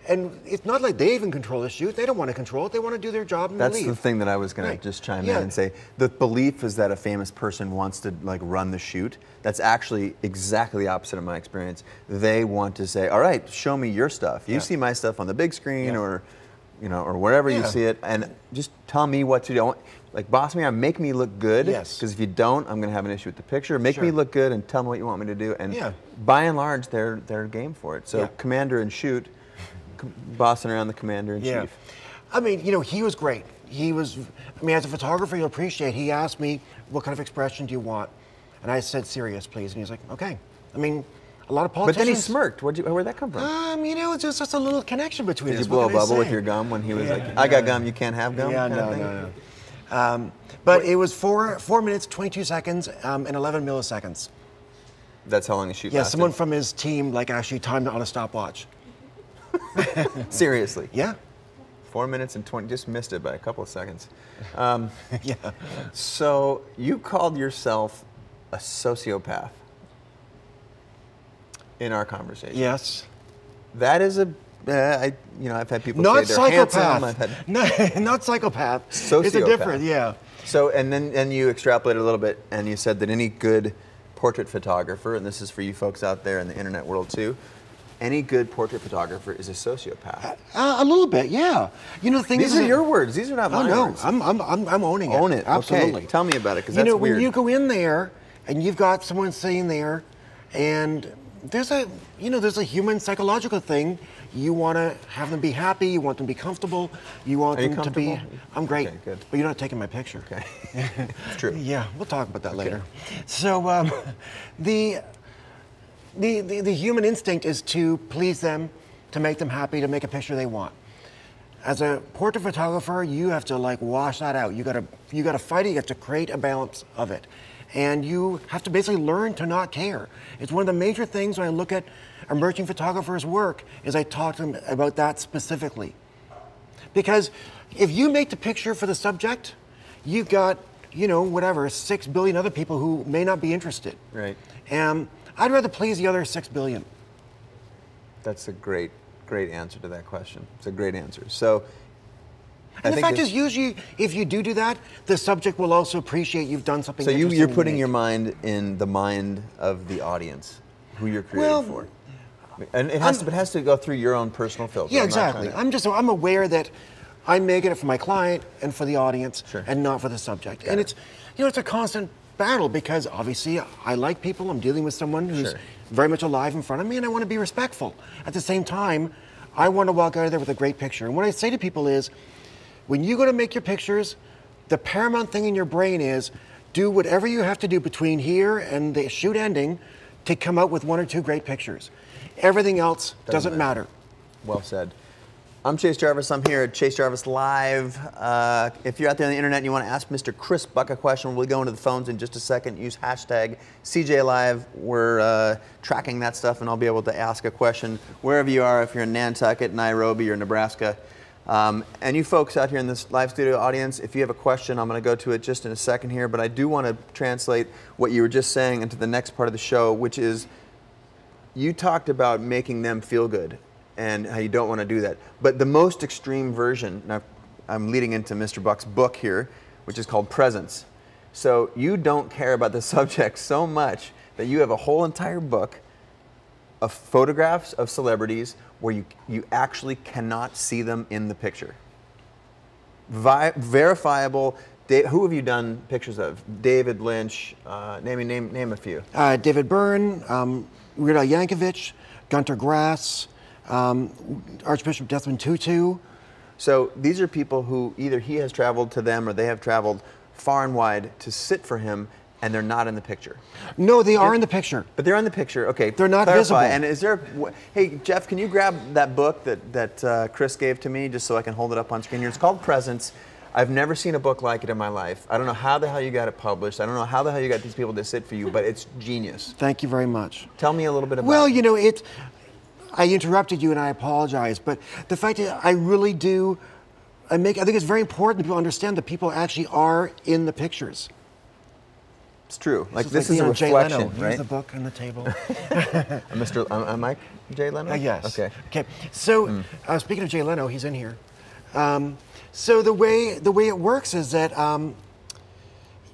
Speaker 2: And it's not like they even control the shoot. They don't want to control it. They want to do their job and leave.
Speaker 1: That's the thing that I was going to just chime in and say. The belief is that a famous person wants to run the shoot. That's actually exactly the opposite of my experience. They want to say, "All right, show me your stuff. You see my stuff on the big screen or wherever you see it, and just tell me what to do. Like, boss me around, make me look good.
Speaker 2: Yes.
Speaker 1: Because if you don't, I'm going to have an issue with the picture. Make me look good and tell me what you want me to do. And by and large, they're game for it. So commander and shoot, bossing around the commander in chief.
Speaker 2: I mean, he was great. As a photographer, you'll appreciate. He asked me, "What kind of expression do you want?" And I said, "Serious, please." And he's like, "Okay." I mean, a lot of politicians.
Speaker 1: But then he smirked. Where'd that come from?
Speaker 2: It's just a little connection between us.
Speaker 1: Did you blow a bubble with your gum when he was like, "I got gum, you can't have gum"?
Speaker 2: Yeah, no. But it was 4 minutes, 22 seconds, and 11 milliseconds.
Speaker 1: That's how long the shoot lasted?
Speaker 2: Yeah, someone from his team actually timed it on a stopwatch.
Speaker 1: Seriously?
Speaker 2: Yeah.
Speaker 1: 4 minutes and 20, just missed it by a couple of seconds.
Speaker 2: Yeah.
Speaker 1: So you called yourself a sociopath in our conversation.
Speaker 2: Yes.
Speaker 1: That is I've had people
Speaker 2: not
Speaker 1: say they're handsome.
Speaker 2: Not psychopath.
Speaker 1: Sociopath.
Speaker 2: It's a different,
Speaker 1: So, and then you extrapolated a little bit, and you said that any good portrait photographer, and this is for you folks out there in the internet world too, any good portrait photographer is a sociopath.
Speaker 2: A little bit, yeah. The thing
Speaker 1: These are your words. These are not my words.
Speaker 2: I'm owning it.
Speaker 1: Own it.
Speaker 2: Absolutely.
Speaker 1: Okay. Tell me about it, because that's weird.
Speaker 2: When you go in there and you've got someone sitting there, and there's a human psychological thing. You want to have them be happy. You want them to be comfortable. You want them to be. I'm great.
Speaker 1: Okay, good.
Speaker 2: But you're not taking my picture.
Speaker 1: Okay. It's true.
Speaker 2: Yeah, we'll talk about that later. So the human instinct is to please them, to make them happy, to make a picture they want. As a portrait photographer, you have to like wash that out. You gotta fight it. You have to create a balance of it, and you have to basically learn to not care. It's one of the major things when I look at emerging photographers' work is I talk to them about that specifically. Because if you make the picture for the subject, you've got, you know, whatever, 6 billion other people who may not be interested.
Speaker 1: Right.
Speaker 2: And I'd rather please the other 6 billion.
Speaker 1: That's a great answer to that question. It's a great answer. So,
Speaker 2: and the fact is, usually, if you do that, the subject will also appreciate you've done something.
Speaker 1: So
Speaker 2: interesting
Speaker 1: you're putting your mind in the mind of the audience, who you're creating for. And it has to go through your own personal filter.
Speaker 2: Yeah, exactly. I'm aware that I'm making it for my client and for the audience,
Speaker 1: sure,
Speaker 2: and not for the subject. And it's, you know, it's a constant battle because obviously I like people. I'm dealing with someone who's
Speaker 1: sure,
Speaker 2: very much alive in front of me, and I want to be respectful. At the same time, I want to walk out of there with a great picture. And what I say to people is, when you go to make your pictures, the paramount thing in your brain is do whatever you have to do between here and the shoot ending to come out with 1 or 2 great pictures. Everything else doesn't matter.
Speaker 1: Well said. I'm Chase Jarvis. I'm here at Chase Jarvis Live. If you're out there on the internet and you want to ask Mr. Chris Buck a question, we'll go into the phones in just a second. Use hashtag CJLive. We're tracking that stuff, and I'll be able to ask a question wherever you are, if you're in Nantucket, Nairobi, or Nebraska. And you folks out here in this live studio audience, if you have a question, I'm going to go to it just in a second here, but I do want to translate what you were just saying into the next part of the show, which is you talked about making them feel good and how you don't want to do that. But the most extreme version, now I'm leading into Mr. Buck's book here, which is called Presence. So you don't care about the subject so much that you have a whole entire book of photographs of celebrities where you actually cannot see them in the picture. Verifiable. Who have you done pictures of? David Lynch. Name a few.
Speaker 2: David Byrne, Weird Al Yankovic, Gunter Grass, Archbishop Desmond Tutu.
Speaker 1: So these are people who either he has traveled to them or they have traveled far and wide to sit for him, and they're not in the picture.
Speaker 2: No, they are in the picture.
Speaker 1: But they're in the picture. Okay.
Speaker 2: They're not
Speaker 1: clarify.
Speaker 2: visible.
Speaker 1: And is there? Hey, Jeff, can you grab that book that Chris gave to me just so I can hold it up on screen here? It's called Presence. I've never seen a book like it in my life. I don't know how the hell you got it published. I don't know how the hell you got these people to sit for you, but it's genius.
Speaker 2: Thank you very much.
Speaker 1: Tell me a little bit about it.
Speaker 2: Well, you know, I interrupted you and I apologize, but the fact is I really do, I think it's very important that people understand that people actually are in the pictures.
Speaker 1: It's true. Like this
Speaker 2: like
Speaker 1: is a reflection,
Speaker 2: Jay Leno.
Speaker 1: right?
Speaker 2: Here's the book on the table.
Speaker 1: Am I Jay Leno?
Speaker 2: Yes.
Speaker 1: Okay.
Speaker 2: Okay. So speaking of Jay Leno, he's in here. So the way it works is that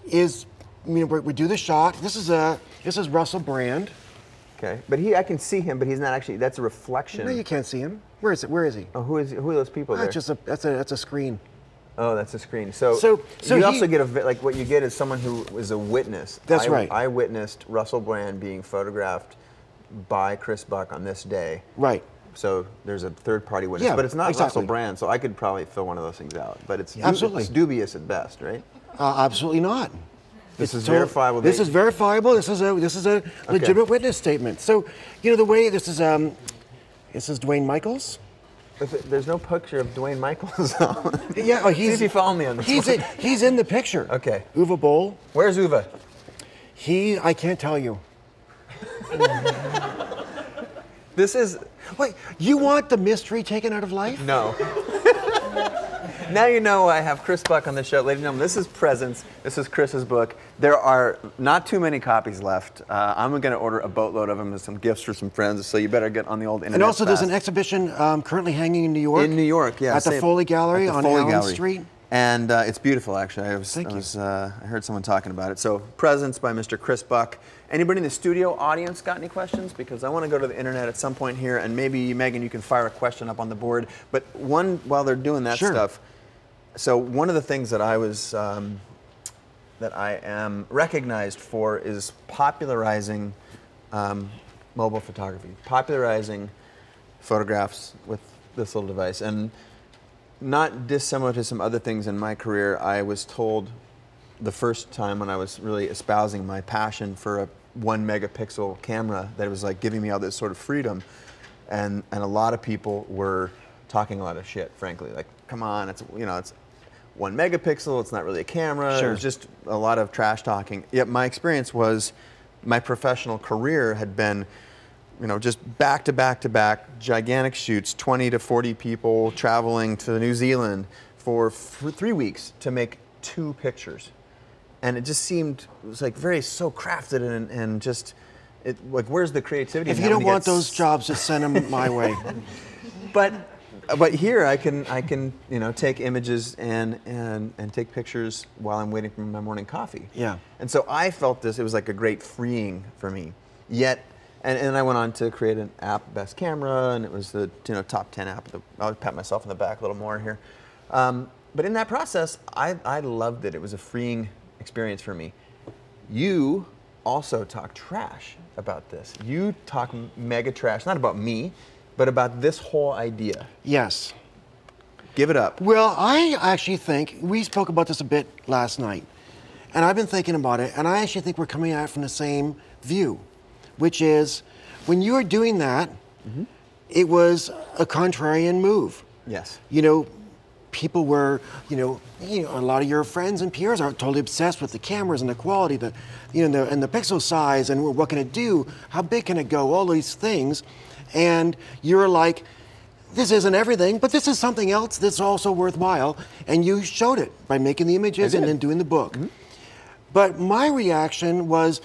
Speaker 2: we do the shot. This is Russell Brand.
Speaker 1: Okay, but I can see him, but he's not actually. That's a reflection.
Speaker 2: No, you can't see him. Where is he?
Speaker 1: Oh, who are those people there?
Speaker 2: That's a screen.
Speaker 1: Oh, that's a screen. So you also get like what you get is someone who is a witness.
Speaker 2: That's right.
Speaker 1: I witnessed Russell Brand being photographed by Chris Buck on this day.
Speaker 2: Right.
Speaker 1: So there's a third-party witness, but it's not
Speaker 2: exactly.
Speaker 1: Russell Brand. So I could probably fill one of those things out, but it's
Speaker 2: absolutely
Speaker 1: it's dubious at best, right?
Speaker 2: Absolutely not.
Speaker 1: This is verifiable.
Speaker 2: This is verifiable. This is a legitimate witness statement. So, you know, the way this is Dwayne Michaels.
Speaker 1: There's no picture of Dwayne Michaels.
Speaker 2: Yeah,
Speaker 1: see if you follow me on this.
Speaker 2: He's in the picture.
Speaker 1: Okay.
Speaker 2: Uwe Boll.
Speaker 1: Where's Uwe?
Speaker 2: I can't tell you.
Speaker 1: This is.
Speaker 2: Wait, you want the mystery taken out of life?
Speaker 1: No. Now you know I have Chris Buck on the show. Ladies and gentlemen, this is Presence. This is Chris's book. There are not too many copies left. I'm going to order a boatload of them as some gifts for some friends, so you better get on the old internet.
Speaker 2: And also
Speaker 1: fast.
Speaker 2: There's an exhibition currently hanging in New York.
Speaker 1: In New York, yeah.
Speaker 2: At the Foley Gallery on Allen Street.
Speaker 1: And it's beautiful, actually. I heard someone talking about it. So, Presence by Mr. Chris Buck. Anybody in the studio audience got any questions? Because I want to go to the internet at some point here, and maybe, Megan, you can fire a question up on the board. But while they're doing that stuff, so one of the things that that I am recognized for is popularizing mobile photography, popularizing photographs with this little device. And not dissimilar to some other things in my career, I was told the first time when I was really espousing my passion for a 1 megapixel camera that it was like giving me all this sort of freedom. and a lot of people were talking a lot of shit, frankly. Like, come on, it's it's 1 megapixel, it's not really a camera.
Speaker 2: Sure.
Speaker 1: It was just a lot of trash talking. Yet my experience was, my professional career had been, just back to back to back, gigantic shoots, 20 to 40 people traveling to New Zealand for 3 weeks to make 2 pictures. And it just seemed, it was like so crafted and just, like, where's the creativity?
Speaker 2: If you don't want those jobs, just send them my way.
Speaker 1: But here I can take images and take pictures while I'm waiting for my morning coffee.
Speaker 2: Yeah.
Speaker 1: And so I felt it was like a great freeing for me. Yet, and I went on to create an app, Best Camera, and it was the top 10 app. I'll pat myself on the back a little more here. But in that process, I loved it. It was a freeing experience for me. You also talk trash about this. You talk mega trash, not about me, but about this whole idea.
Speaker 2: Yes.
Speaker 1: Give it up.
Speaker 2: Well, I actually think, we spoke about this a bit last night, and I've been thinking about it, and I actually think we're coming at it from the same view, which is, when you were doing that, it was a contrarian move.
Speaker 1: Yes.
Speaker 2: People were, a lot of your friends and peers are totally obsessed with the cameras and the quality, and the pixel size, and what can it do, how big can it go, all these things. And you're like, this isn't everything, but this is something else that's also worthwhile. And you showed it by making the images and then doing the book. But my reaction was,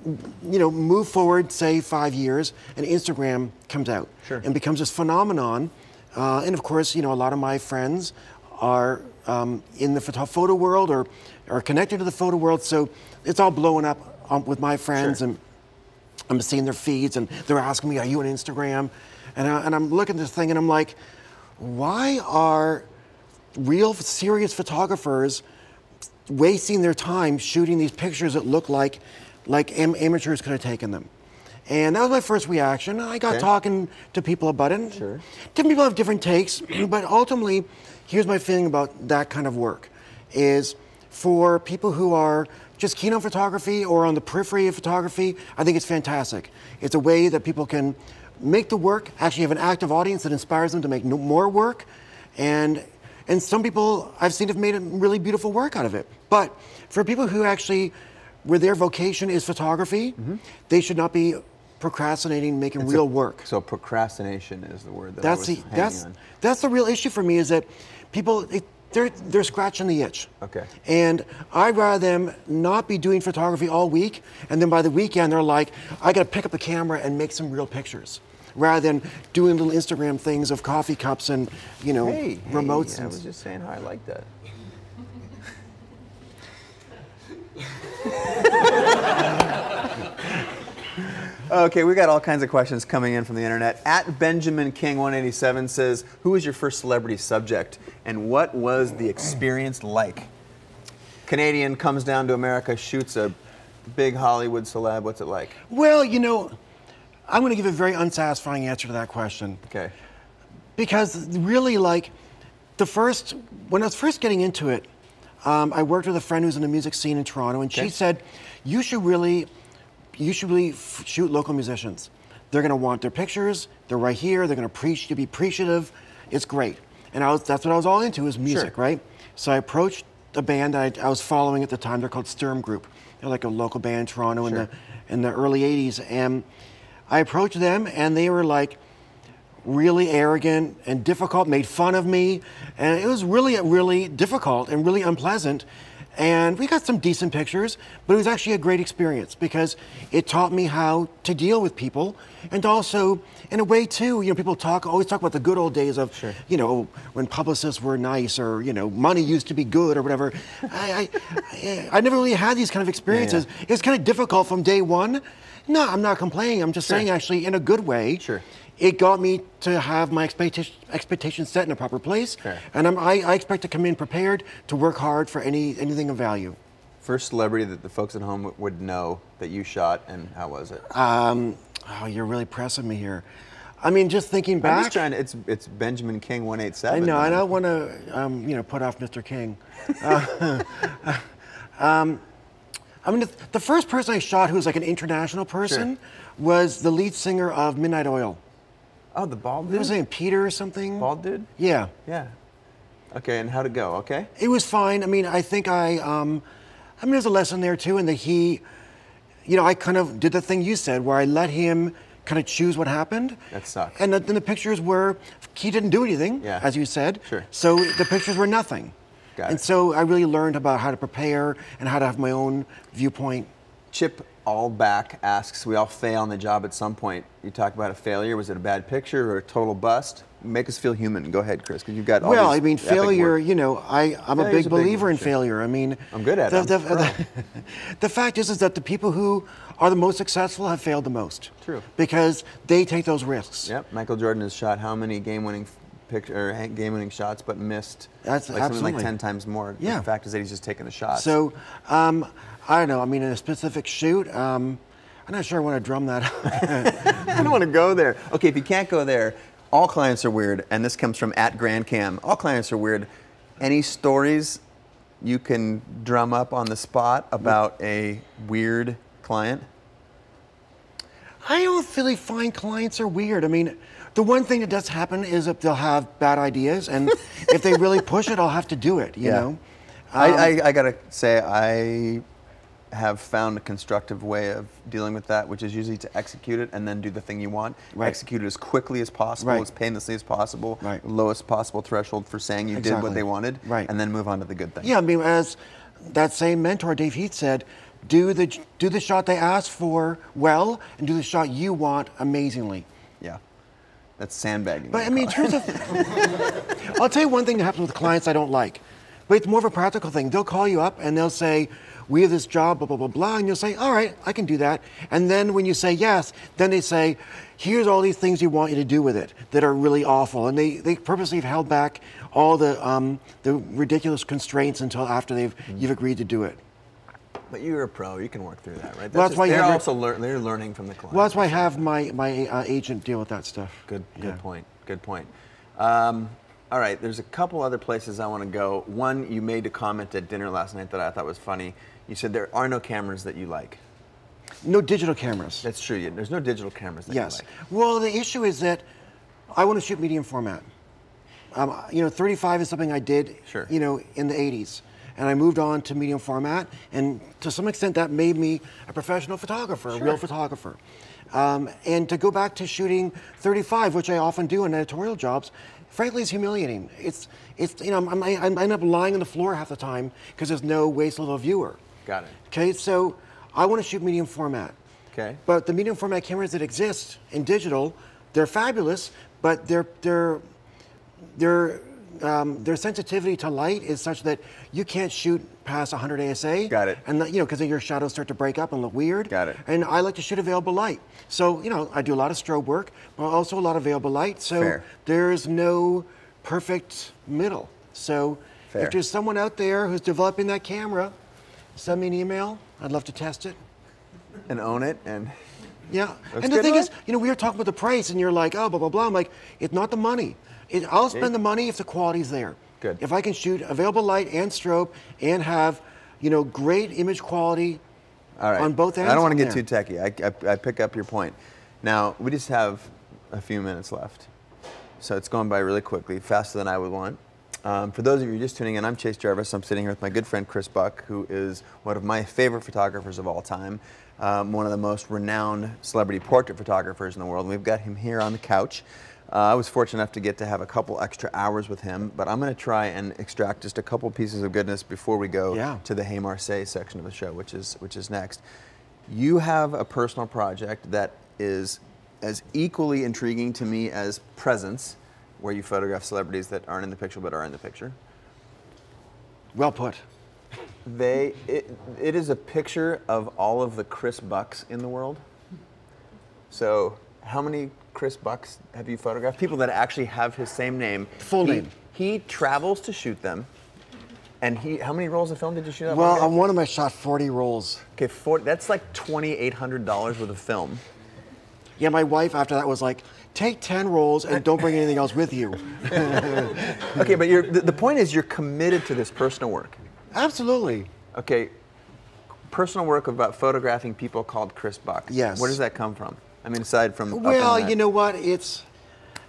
Speaker 2: move forward, say 5 years, and Instagram comes out and becomes this phenomenon. And of course, a lot of my friends are in the photo world or are connected to the photo world. So it's all blowing up with my friends. And I'm seeing their feeds, and they're asking me, are you on Instagram? And I'm looking at this thing, and I'm like, why are real serious photographers wasting their time shooting these pictures that look like amateurs could have taken them? And that was my first reaction. I got talking to people about it.
Speaker 1: Sure.
Speaker 2: Different people have different takes, but ultimately, here's my feeling about that kind of work, is for people who are just keen on photography or on the periphery of photography, I think it's fantastic. It's a way that people can make the work, actually have an active audience that inspires them to make more work. And some people I've seen have made a really beautiful work out of it. But for people who actually, where their vocation is photography, they should not be procrastinating, making real work.
Speaker 1: So procrastination is the word that I was hanging on.
Speaker 2: That's the real issue for me, is that people, they're scratching the itch.
Speaker 1: Okay.
Speaker 2: And I'd rather them not be doing photography all week, and then by the weekend they're like, I gotta pick up the camera and make some real pictures, rather than doing little Instagram things of coffee cups and remotes.
Speaker 1: I was just saying how I like that. Okay, we got all kinds of questions coming in from the internet. At Benjamin King 187 says, who was your first celebrity subject and what was the experience like? Canadian comes down to America, shoots a big Hollywood celeb. What's it like?
Speaker 2: Well, I'm going to give a very unsatisfying answer to that question.
Speaker 1: Okay.
Speaker 2: Because really, when I was first getting into it, I worked with a friend who's in the music scene in Toronto, and she said, you should really shoot local musicians. They're going to want their pictures. They're right here. They're going to be appreciative. It's great. And that's what I was all into, is music, right? So I approached a band that I was following at the time. They're called Sturm Group. They're like a local band in Toronto in the early 80s. And I approached them, and they were like really arrogant and difficult, made fun of me. And it was really, really difficult and really unpleasant. And we got some decent pictures, but it was actually a great experience because it taught me how to deal with people, and also, in a way too, people always talk about the good old days of, when publicists were nice, or money used to be good, or whatever. I never really had these kind of experiences. It was kind of difficult from day one. No, I'm not complaining. I'm just saying, actually, in a good way. It got me to have my expectations set in a proper place, and I expect to come in prepared to work hard for anything of value.
Speaker 1: First celebrity that the folks at home would know that you shot, and how was it?
Speaker 2: Oh, you're really pressing me here. I mean, just thinking back.
Speaker 1: I'm just trying to. It's Benjamin King 187.
Speaker 2: I know. I don't want to, put off Mr. King. I mean, the first person I shot who was like an international person was the lead singer of Midnight Oil.
Speaker 1: Oh, the bald dude?
Speaker 2: What was his name, Peter or something?
Speaker 1: Bald dude?
Speaker 2: Yeah.
Speaker 1: Yeah. Okay, and how'd it go? Okay?
Speaker 2: It was fine. I mean, I think there's a lesson there too, in that I kind of did the thing you said, where I let him kind of choose what happened.
Speaker 1: That sucks.
Speaker 2: And then the pictures were, he didn't do anything, as you said.
Speaker 1: Sure.
Speaker 2: So the pictures were nothing.
Speaker 1: Got it.
Speaker 2: So I really learned about how to prepare and how to have my own viewpoint.
Speaker 1: Chip Allback asks, we all fail on the job at some point. You talk about a failure. Was it a bad picture or a total bust? Make us feel human. Go ahead, Chris, because you've got all
Speaker 2: Well,
Speaker 1: these
Speaker 2: I mean,
Speaker 1: epic
Speaker 2: failure,
Speaker 1: work.
Speaker 2: I'm a big believer in failure. I mean,
Speaker 1: I'm good at it.
Speaker 2: The fact is that the people who are the most successful have failed the most.
Speaker 1: True.
Speaker 2: Because they take those risks.
Speaker 1: Yep. Michael Jordan has shot how many game-winning shots, but missed
Speaker 2: That's
Speaker 1: like something
Speaker 2: absolutely
Speaker 1: like 10 times more.
Speaker 2: Yeah.
Speaker 1: The fact is that he's just taking the shots.
Speaker 2: So, I don't know. I mean, in a specific shoot, I'm not sure I want to drum that up.
Speaker 1: I don't want to go there. Okay, if you can't go there, all clients are weird, and this comes from @GrandCam. All clients are weird. Any stories you can drum up on the spot about a weird client?
Speaker 2: I don't really find clients are weird. I mean, the one thing that does happen is that they'll have bad ideas, and if they really push it, I'll have to do it, you know?
Speaker 1: I gotta say, I have found a constructive way of dealing with that, which is usually to execute it and then do the thing you want.
Speaker 2: Right.
Speaker 1: Execute it as quickly as possible,
Speaker 2: Right.
Speaker 1: as painlessly as possible,
Speaker 2: Right.
Speaker 1: lowest possible threshold for saying you did what they wanted,
Speaker 2: Right.
Speaker 1: and then move on to the good thing.
Speaker 2: Yeah, I mean, as that same mentor, Dave Heath, said, do the shot they asked for well, and do the shot you want amazingly.
Speaker 1: Yeah. That's sandbagging.
Speaker 2: But I mean, in terms of, I'll tell you one thing that happens with clients I don't like, but it's more of a practical thing. They'll call you up and they'll say, we have this job, blah, blah, blah, blah, and you'll say, all right, I can do that. And then when you say yes, then they say, here's all these things we want you to do with it that are really awful. And they purposely have held back all the ridiculous constraints until after you've agreed to do it.
Speaker 1: But you're a pro. You can work through that, right?
Speaker 2: Well, that's why
Speaker 1: they're also they're learning from the client.
Speaker 2: Well, that's why I have my agent deal with that stuff.
Speaker 1: Good point. Good point. All right, there's a couple other places I want to go. One, you made a comment at dinner last night that I thought was funny. You said there are no cameras that you like.
Speaker 2: No digital cameras.
Speaker 1: That's true. There's no digital cameras that you like.
Speaker 2: Well, the issue is that I want to shoot medium format. 35 is something I did,
Speaker 1: Sure.
Speaker 2: in the 80s. And I moved on to medium format, and to some extent that made me a professional photographer, a real photographer. And to go back to shooting 35, which I often do in editorial jobs, frankly, is humiliating. I end up lying on the floor half the time because there's no waste of a viewer.
Speaker 1: Got it.
Speaker 2: Okay, so I want to shoot medium format.
Speaker 1: Okay.
Speaker 2: But the medium format cameras that exist in digital, they're fabulous, but their sensitivity to light is such that you can't shoot past 100 ASA.
Speaker 1: Got it.
Speaker 2: And because your shadows start to break up and look weird.
Speaker 1: Got it.
Speaker 2: And I like to shoot available light. So, I do a lot of strobe work, but also a lot of available light. So
Speaker 1: Fair.
Speaker 2: there's no perfect middle. So
Speaker 1: Fair.
Speaker 2: if there's someone out there who's developing that camera, send me an email. I'd love to test it.
Speaker 1: And own it and.
Speaker 2: Yeah.
Speaker 1: That's
Speaker 2: And the
Speaker 1: good,
Speaker 2: thing
Speaker 1: right?
Speaker 2: is, we were talking about the price, and you're like, oh, blah, blah, blah. I'm like, it's not the money. I'll spend the money if the quality's there.
Speaker 1: Good.
Speaker 2: If I can shoot available light and strobe and have, great image quality
Speaker 1: All right.
Speaker 2: on both ends.
Speaker 1: I don't want to get
Speaker 2: there.
Speaker 1: too techie. I pick up your point. Now, we just have a few minutes left. So it's going by really quickly, faster than I would want. For those of you just tuning in, I'm Chase Jarvis. I'm sitting here with my good friend Chris Buck, who is one of my favorite photographers of all time, one of the most renowned celebrity portrait photographers in the world. And we've got him here on the couch. I was fortunate enough to get to have a couple extra hours with him, but I'm going to try and extract just a couple pieces of goodness before we go to the Hey Marseilles section of the show, which is next. You have a personal project that is as equally intriguing to me as Presence, where you photograph celebrities that aren't in the picture but are in the picture.
Speaker 2: Well put.
Speaker 1: It is a picture of all of the Chris Bucks in the world. So how many Chris Bucks have you photographed? People that actually have his same name.
Speaker 2: Full name.
Speaker 1: He travels to shoot them. And how many rolls of film did you shoot?
Speaker 2: Well, on one of them I shot 40 rolls.
Speaker 1: Okay, that's like $2,800 worth of film.
Speaker 2: Yeah, my wife after that was like, take 10 rolls and don't bring anything else with you.
Speaker 1: Okay, but the point is you're committed to this personal work.
Speaker 2: Absolutely.
Speaker 1: Okay, personal work about photographing people called Chris Buck.
Speaker 2: Yes.
Speaker 1: Where does that come from? I mean, aside from
Speaker 2: Well, you know what? It's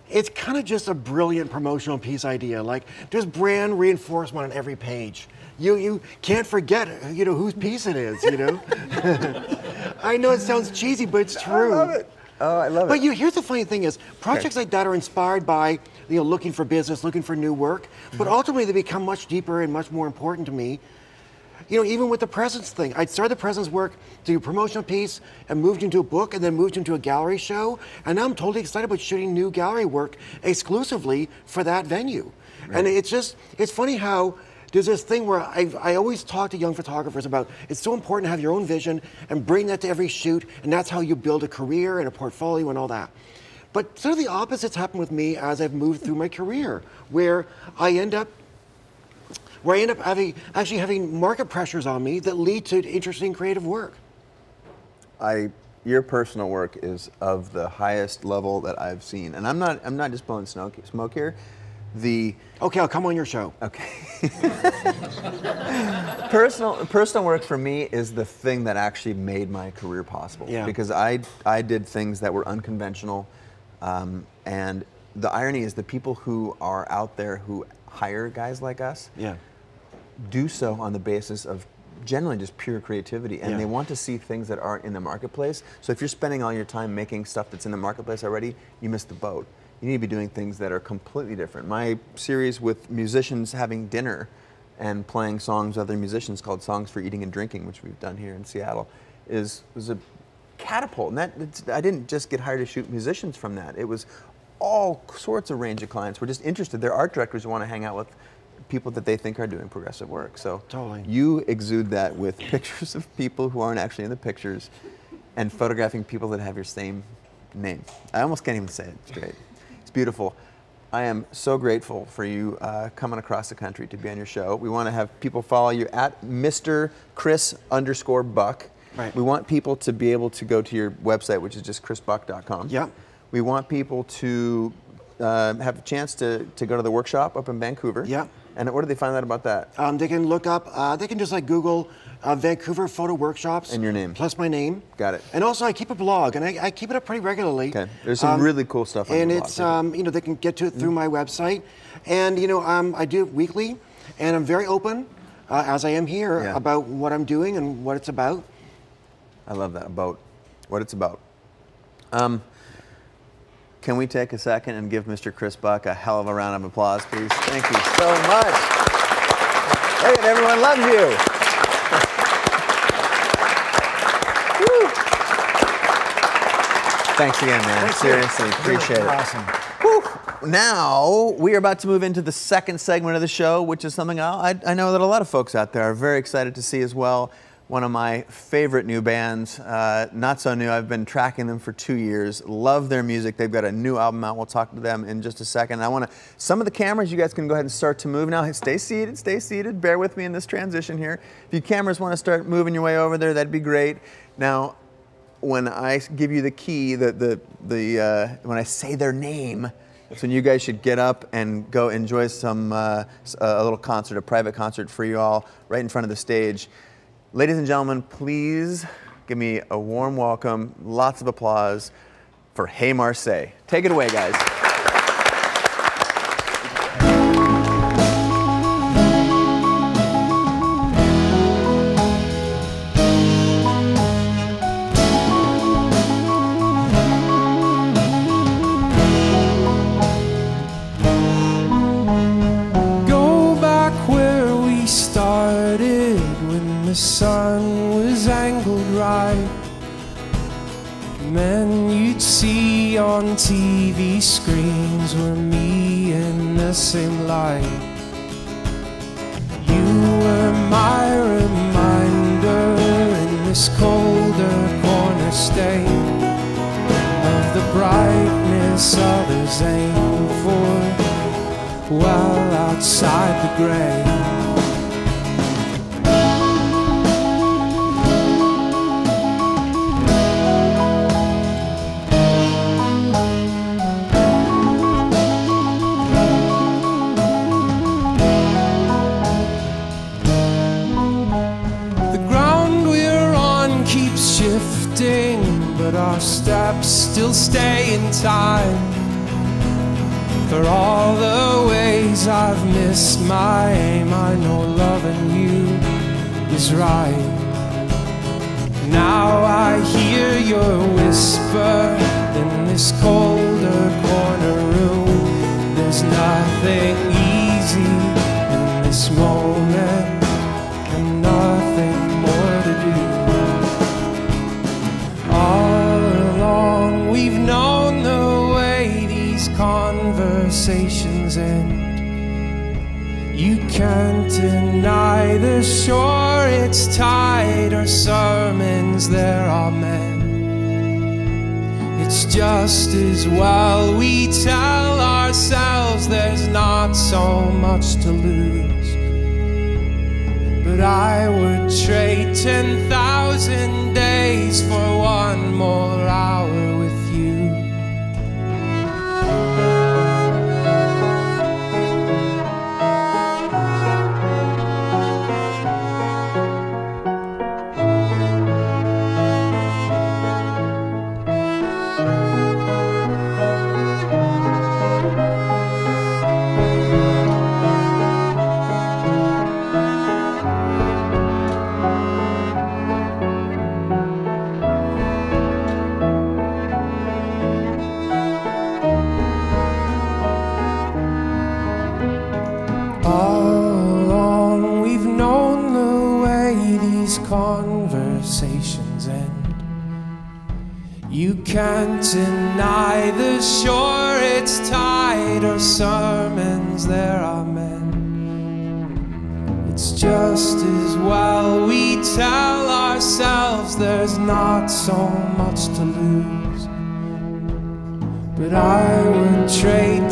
Speaker 2: it's kind of just a brilliant promotional piece idea. Like, there's brand reinforcement on every page. You can't forget, whose piece it is, I know it sounds cheesy, but it's true.
Speaker 1: I love it. Oh, I love it.
Speaker 2: But here's the funny thing is, projects like that are inspired by, looking for business, looking for new work, but ultimately they become much deeper and much more important to me. Even with the Presence thing, I started the Presence work to do a promotional piece and moved into a book and then moved into a gallery show. And now I'm totally excited about shooting new gallery work exclusively for that venue. Right. And it's funny how there's this thing where I always talk to young photographers about it's so important to have your own vision and bring that to every shoot, and that's how you build a career and a portfolio and all that. But sort of the opposite's happened with me as I've moved through my career, where I end up having market pressures on me that lead to interesting creative work.
Speaker 1: Your personal work is of the highest level that I've seen, and I'm not just blowing smoke here.
Speaker 2: Okay, I'll come on your show.
Speaker 1: Okay. Personal work for me is the thing that actually made my career possible.
Speaker 2: Yeah.
Speaker 1: Because I did things that were unconventional, and the irony is the people who are out there who hire guys like us.
Speaker 2: Yeah.
Speaker 1: Do so on the basis of generally just pure creativity, and they want to see things that aren't in the marketplace. So if you're spending all your time making stuff that's in the marketplace already, you missed the boat. You need to be doing things that are completely different. My series with musicians having dinner and playing songs with other musicians called Songs for Eating and Drinking, which we've done here in Seattle, was a catapult. And I didn't just get hired to shoot musicians from that. It was all sorts of range of clients who were just interested. They're art directors who want to hang out with people that they think are doing progressive work. So
Speaker 2: totally.
Speaker 1: You exude that with pictures of people who aren't actually in the pictures and photographing people that have your same name. I almost can't even say it straight. It's beautiful. I am so grateful for you coming across the country to be on your show. We want to have people follow you at Mr. Chris_Buck.
Speaker 2: Right.
Speaker 1: We want people to be able to go to your website, which is just chrisbuck.com.
Speaker 2: Yeah.
Speaker 1: We want people to have a chance to go to the workshop up in Vancouver.
Speaker 2: Yeah.
Speaker 1: And where do they find out about that?
Speaker 2: They can look up, they can just Google Vancouver Photo Workshops.
Speaker 1: And your name.
Speaker 2: Plus my name.
Speaker 1: Got it.
Speaker 2: And also I keep a blog, and I keep it up pretty regularly.
Speaker 1: Okay. There's some really cool stuff on
Speaker 2: and
Speaker 1: the
Speaker 2: blog. And it's, they can get to it through my website. And, I do it weekly, and I'm very open, as I am here, about what I'm doing and what it's about.
Speaker 1: I love that, about what it's about. Can we take a second and give Mr. Chris Buck a hell of a round of applause, please? Thank you so much. Hey, everyone loves you. Woo. Thanks again, man. Seriously, appreciate it.
Speaker 2: Awesome.
Speaker 1: Whew. Now, we are about to move into the second segment of the show, which is something I know that a lot of folks out there are very excited to see as well. One of my favorite new bands, not so new, I've been tracking them for 2 years, love their music. They've got a new album out, we'll talk to them in just a second. Some of the cameras, you guys can go ahead and start to move now. Stay seated, bear with me in this transition here. If you cameras want to start moving your way over there, that'd be great. Now, when I give you the key, when I say their name, that's when you guys should get up and go enjoy a little concert, a private concert for you all, right in front of the stage. Ladies and gentlemen, please give me a warm welcome, lots of applause for Hey Marseilles. Take it away, guys.
Speaker 3: Go back where we started when the sun was angled right. Men you'd see on TV screens were me in the same light. You were my reminder in this colder corner state of the brightness others aim for well outside the grave. But our steps still stay in time. For all the ways I've missed my aim, I know loving you is right. Now I hear your whisper in this colder corner room. There's nothing easy in this moment, and nothing more to do. All along we've known the way these conversations end. You can't deny the shore it's tide or sermons there are men. It's just as well we tell ourselves there's not so much to lose. But I would trade 10,000 days for one more hour with you. Conversations end. You can't deny the shore it's tide or sermons there are men. It's just as well we tell ourselves there's not so much to lose. But I would trade